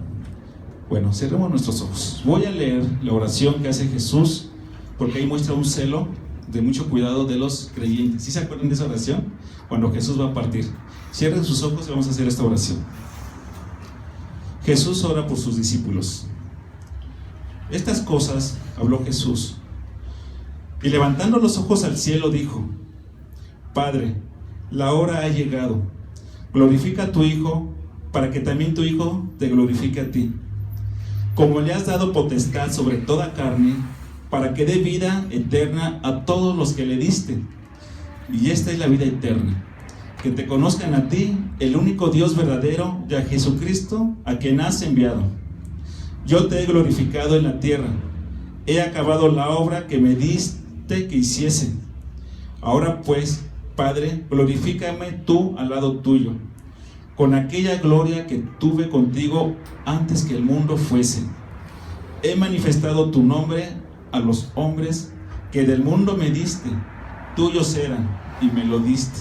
Bueno, cerremos nuestros ojos. Voy a leer la oración que hace Jesús, porque ahí muestra un celo de mucho cuidado de los creyentes. ¿Sí se acuerdan de esa oración? Cuando Jesús va a partir. Cierren sus ojos y vamos a hacer esta oración. Jesús ora por sus discípulos. Estas cosas habló Jesús, y levantando los ojos al cielo dijo: Padre, la hora ha llegado. Glorifica a tu Hijo, para que también tu Hijo te glorifique a ti. Como le has dado potestad sobre toda carne, para que dé vida eterna a todos los que le diste. Y esta es la vida eterna, que te conozcan a ti, el único Dios verdadero, y a Jesucristo, a quien has enviado. Yo te he glorificado en la tierra, he acabado la obra que me diste que hiciese. Ahora pues, Padre, glorifícame tú al lado tuyo, con aquella gloria que tuve contigo antes que el mundo fuese. He manifestado tu nombre a los hombres que del mundo me diste, tuyos eran y me lo diste,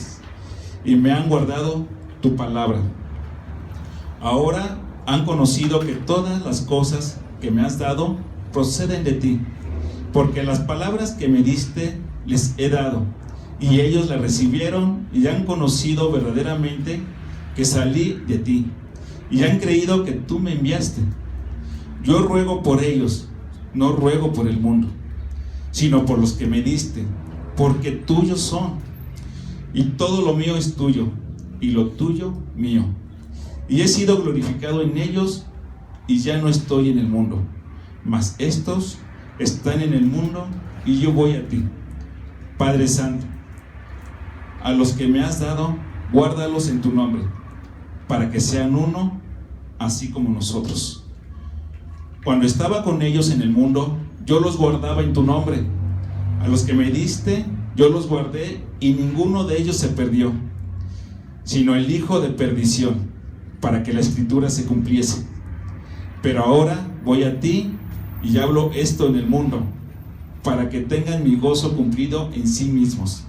y me han guardado tu palabra. Ahora han conocido que todas las cosas que me has dado proceden de ti, porque las palabras que me diste les he dado, y ellos las recibieron y han conocido verdaderamente que salí de ti, y han creído que tú me enviaste. Yo ruego por ellos, no ruego por el mundo, sino por los que me diste, porque tuyos son, y todo lo mío es tuyo, y lo tuyo mío. Y he sido glorificado en ellos, y ya no estoy en el mundo, mas estos están en el mundo, y yo voy a ti. Padre Santo, a los que me has dado, guárdalos en tu nombre, para que sean uno, así como nosotros. Cuando estaba con ellos en el mundo, yo los guardaba en tu nombre. A los que me diste, yo los guardé, y ninguno de ellos se perdió, sino el hijo de perdición, para que la escritura se cumpliese. Pero ahora voy a ti, y hablo esto en el mundo, para que tengan mi gozo cumplido en sí mismos.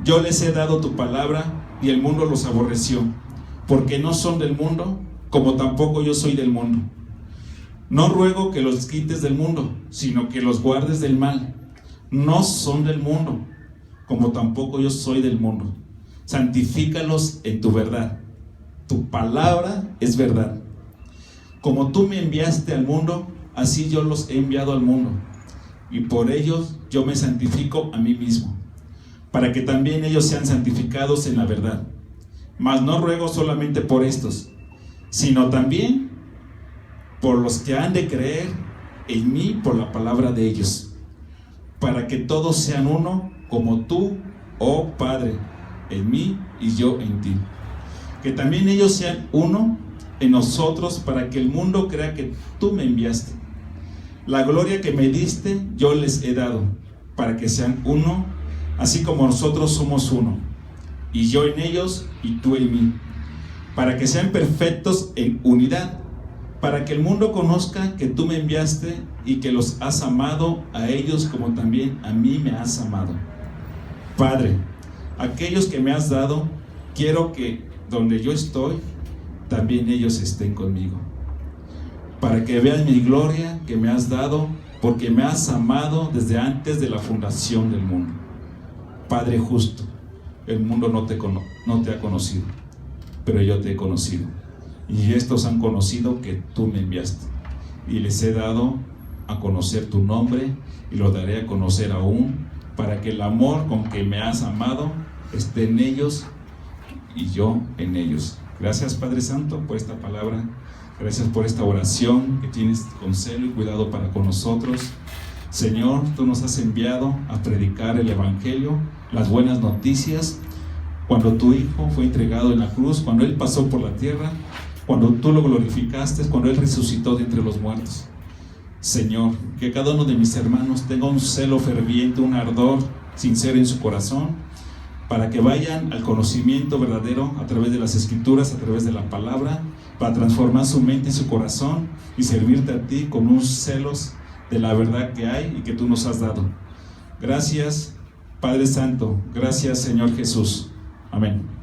Yo les he dado tu palabra, y el mundo los aborreció, porque no son del mundo, como tampoco yo soy del mundo. No ruego que los quites del mundo, sino que los guardes del mal. No son del mundo, como tampoco yo soy del mundo. Santifícalos en tu verdad. Tu palabra es verdad. Como tú me enviaste al mundo, así yo los he enviado al mundo, y por ellos yo me santifico a mí mismo, para que también ellos sean santificados en la verdad. Mas no ruego solamente por estos, sino también por los que han de creer en mí por la palabra de ellos, para que todos sean uno, como tú, oh Padre, en mí y yo en ti. Que también ellos sean uno en nosotros, para que el mundo crea que tú me enviaste. La gloria que me diste yo les he dado, para que sean uno, así como nosotros somos uno, y yo en ellos y tú en mí, para que sean perfectos en unidad, para que el mundo conozca que tú me enviaste y que los has amado a ellos como también a mí me has amado. Padre, aquellos que me has dado, quiero que donde yo estoy, también ellos estén conmigo, para que vean mi gloria que me has dado, porque me has amado desde antes de la fundación del mundo. Padre justo, el mundo no te ha conocido, pero yo te he conocido, y estos han conocido que tú me enviaste, y les he dado a conocer tu nombre, y lo daré a conocer aún, para que el amor con que me has amado esté en ellos y yo en ellos. Gracias, Padre Santo, por esta palabra. Gracias por esta oración que tienes con celo y cuidado para con nosotros. Señor, tú nos has enviado a predicar el Evangelio, las buenas noticias, cuando tu Hijo fue entregado en la cruz, cuando Él pasó por la tierra, cuando tú lo glorificaste, cuando Él resucitó de entre los muertos. Señor, que cada uno de mis hermanos tenga un celo ferviente, un ardor sincero en su corazón, para que vayan al conocimiento verdadero a través de las Escrituras, a través de la palabra, para transformar su mente y su corazón y servirte a ti con unos celos de la verdad que hay y que tú nos has dado. Gracias, Padre Santo. Gracias, Señor Jesús. Amén.